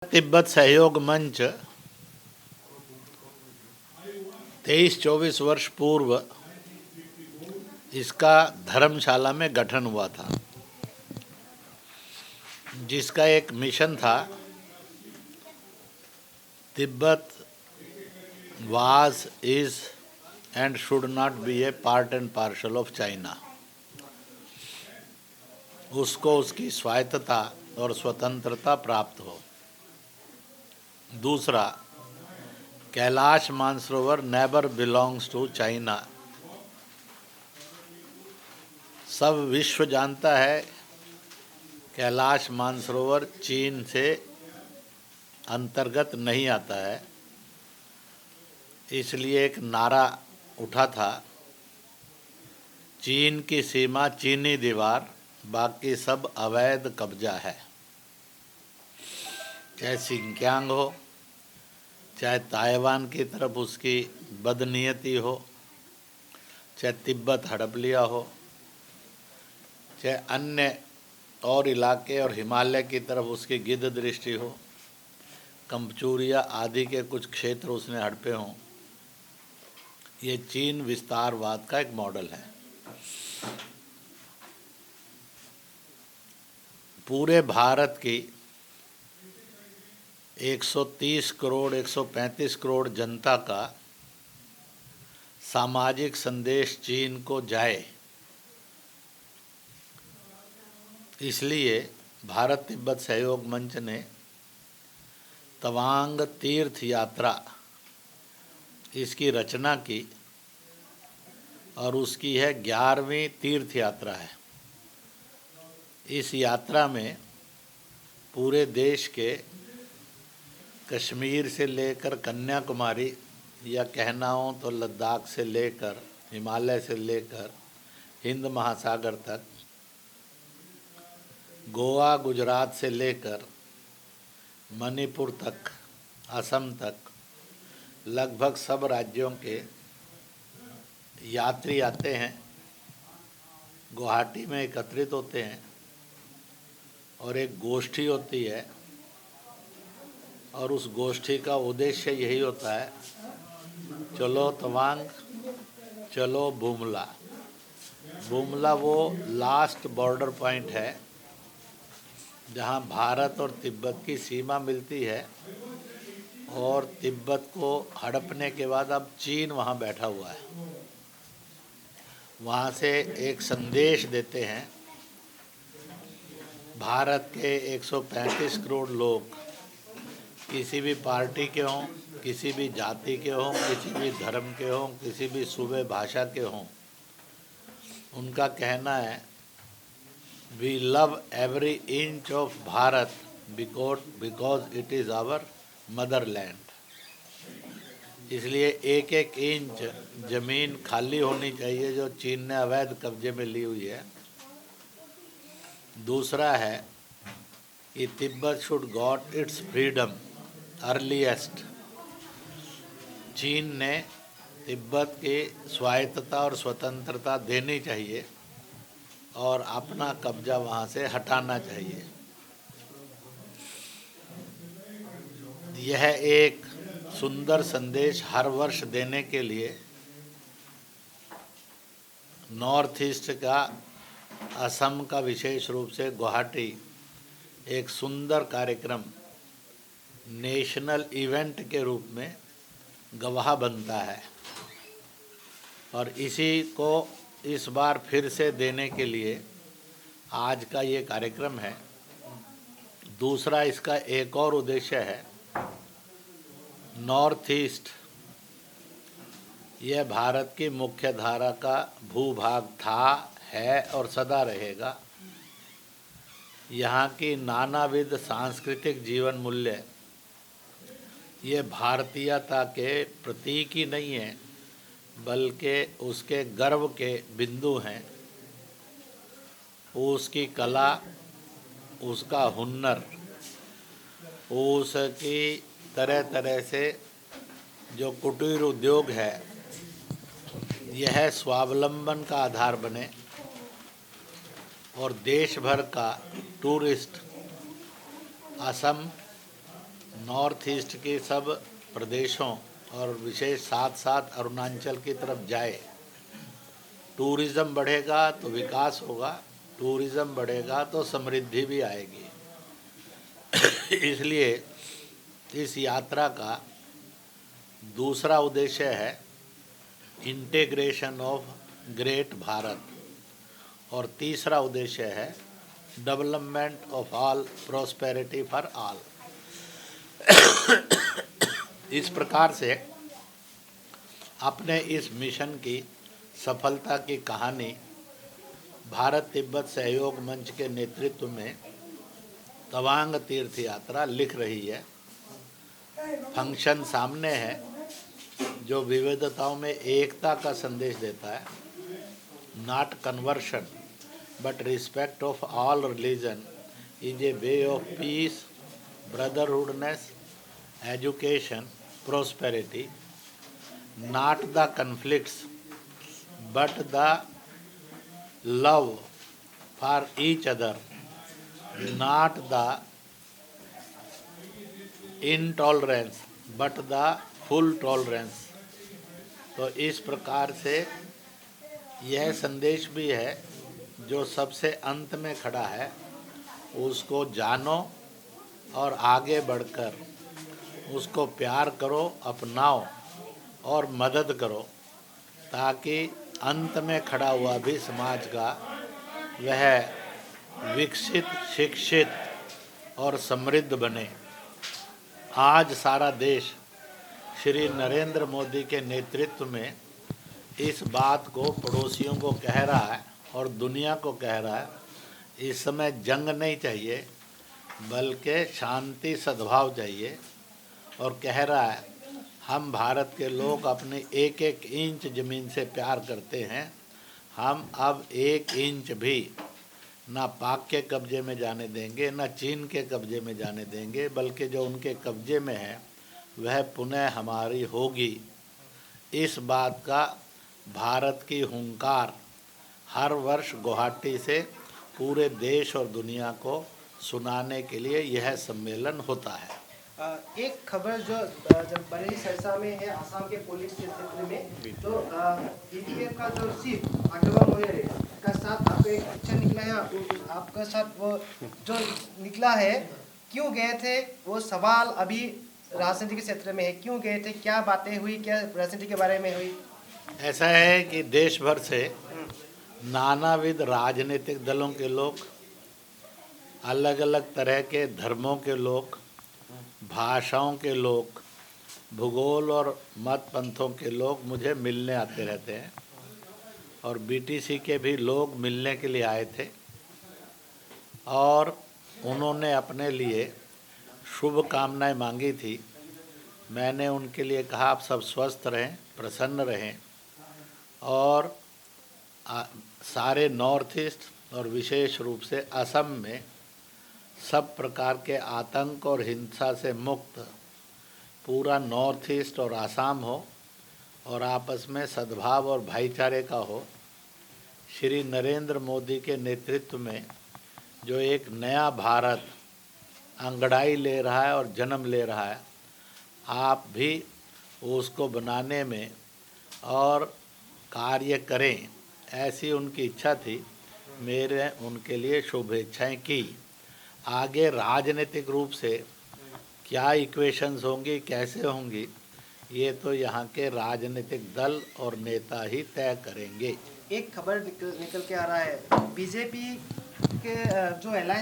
तिब्बत सहयोग मंच 23-24 वर्ष पूर्व इसका धर्मशाला में गठन हुआ था, जिसका एक मिशन था Tibet was is and should not be a part and parcel of China. उसको उसकी स्वायत्तता और स्वतंत्रता प्राप्त हो। दूसरा, Kailash Mansarovar never belongs to China. सब विश्व जानता है कैलाश मानसरोवर चीन से अंतर्गत नहीं आता है, इसलिए एक नारा उठा था, चीन की सीमा चीनी दीवार, बाकी सब अवैध कब्जा है। चाहे सिंकियांग हो, चाहे ताइवान की तरफ उसकी बदनीयती हो, चाहे तिब्बत हड़प लिया हो, चाहे अन्य और इलाके और हिमालय की तरफ उसकी गिद्ध दृष्टि हो, कमचूरिया आदि के कुछ क्षेत्र उसने हड़पे हों, ये चीन विस्तारवाद का एक मॉडल है। पूरे भारत की 130 करोड़ 135 करोड़ जनता का सामाजिक संदेश चीन को जाए, इसलिए भारत तिब्बत सहयोग मंच ने तवांग तीर्थ यात्रा इसकी रचना की और उसकी है 11वीं तीर्थ यात्रा है। इस यात्रा में पूरे देश के कश्मीर से लेकर कन्याकुमारी, या कहना हो तो लद्दाख से लेकर हिमालय से लेकर हिंद महासागर तक, गोवा गुजरात से लेकर मणिपुर तक, असम तक, लगभग सब राज्यों के यात्री आते हैं, गुवाहाटी में एकत्रित होते हैं और एक गोष्ठी होती है, और उस गोष्ठी का उद्देश्य यही होता है, चलो तवांग, चलो बुमला। बुमला वो लास्ट बॉर्डर पॉइंट है जहाँ भारत और तिब्बत की सीमा मिलती है, और तिब्बत को हड़पने के बाद अब चीन वहाँ बैठा हुआ है। वहाँ से एक संदेश देते हैं, भारत के 135 करोड़ लोग किसी भी पार्टी के हों, किसी भी जाति के हों, किसी भी धर्म के हों, किसी भी सूबे भाषा के हों, उनका कहना है, we love every inch of Bharat because it is our motherland. इसलिए एक एक इंच ज़मीन खाली होनी चाहिए जो चीन ने अवैध कब्जे में ली हुई है। दूसरा है कि Tibet should got its freedom earliest. चीन ने तिब्बत की स्वायत्तता और स्वतंत्रता देनी चाहिए और अपना कब्जा वहाँ से हटाना चाहिए। यह एक सुंदर संदेश हर वर्ष देने के लिए नॉर्थ ईस्ट का, असम का विशेष रूप से गुवाहाटी एक सुंदर कार्यक्रम, नेशनल इवेंट के रूप में गवाह बनता है, और इसी को इस बार फिर से देने के लिए आज का ये कार्यक्रम है। दूसरा, इसका एक और उद्देश्य है, नॉर्थ ईस्ट यह भारत की मुख्य धारा का भूभाग था, है और सदा रहेगा। यहाँ की नानाविध सांस्कृतिक जीवन मूल्य ये भारतीयता के प्रतीक ही नहीं है, बल्कि उसके गर्व के बिंदु हैं। उसकी कला, उसका हुनर, उसकी तरह तरह से जो कुटीर उद्योग है, यह स्वावलंबन का आधार बने और देश भर का टूरिस्ट असम नॉर्थ ईस्ट के सब प्रदेशों और विशेष साथ साथ अरुणाचल की तरफ जाए। टूरिज़्म बढ़ेगा तो विकास होगा, टूरिज़्म बढ़ेगा तो समृद्धि भी आएगी। इसलिए इस यात्रा का दूसरा उद्देश्य है इंटीग्रेशन ऑफ ग्रेट भारत और तीसरा उद्देश्य है development of all, prosperity for all. इस प्रकार से अपने इस मिशन की सफलता की कहानी भारत तिब्बत सहयोग मंच के नेतृत्व में तवांग तीर्थ यात्रा लिख रही है। फंक्शन सामने है जो विविधताओं में एकता का संदेश देता है। Not conversion but respect of all religion is a way of peace, brotherhoodness, education, prosperity, not the conflicts but the love for each other, not the intolerance but the full tolerance। तो इस प्रकार से यह संदेश भी है जो सबसे अंत में खड़ा है उसको जानो और आगे बढ़कर उसको प्यार करो, अपनाओ और मदद करो, ताकि अंत में खड़ा हुआ भी समाज का वह विकसित, शिक्षित और समृद्ध बने। आज सारा देश श्री नरेंद्र मोदी के नेतृत्व में इस बात को पड़ोसियों को कह रहा है और दुनिया को कह रहा है, इस समय जंग नहीं चाहिए बल्कि शांति सद्भाव चाहिए। और कह रहा है हम भारत के लोग अपने एक एक इंच ज़मीन से प्यार करते हैं, हम अब एक इंच भी ना पाक के कब्जे में जाने देंगे, ना चीन के कब्जे में जाने देंगे, बल्कि जो उनके कब्जे में है वह पुनः हमारी होगी। इस बात का भारत की हुंकार हर वर्ष गुवाहाटी से पूरे देश और दुनिया को सुनाने के लिए यह सम्मेलन होता है। एक खबर जो जब बरेली सरसा में है, आसाम के पुलिस के क्षेत्र में, तो EDF का जो चीफ आगवा मोहरे का साथ आपका एक पिक्चर निकला है, आपका साथ वो जो निकला है, क्यों गए थे? वो सवाल अभी राजनीति के क्षेत्र में है, क्यों गए थे, क्या बातें हुई, क्या राजनीति के बारे में हुई? ऐसा है कि देश भर से नानाविध राजनीतिक दलों के लोग, अलग अलग तरह के धर्मों के लोग, भाषाओं के लोग, भूगोल और मत पंथों के लोग मुझे मिलने आते रहते हैं और BTC के भी लोग मिलने के लिए आए थे और उन्होंने अपने लिए शुभ कामनाएं मांगी थी। मैंने उनके लिए कहा आप सब स्वस्थ रहें, प्रसन्न रहें और सारे नॉर्थ ईस्ट और विशेष रूप से असम में सब प्रकार के आतंक और हिंसा से मुक्त पूरा नॉर्थ ईस्ट और आसाम हो और आपस में सद्भाव और भाईचारे का हो। श्री नरेंद्र मोदी के नेतृत्व में जो एक नया भारत अंगड़ाई ले रहा है और जन्म ले रहा है, आप भी उसको बनाने में और कार्य करें, ऐसी उनकी इच्छा थी। मेरे उनके लिए शुभेच्छाएं की। आगे राजनीतिक रूप से क्या इक्वेशंस होंगी, कैसे होंगी, ये तो यहाँ के राजनीतिक दल और नेता ही तय करेंगे। एक खबर निकल के आ रहा है, बीजेपी के जो अलायंस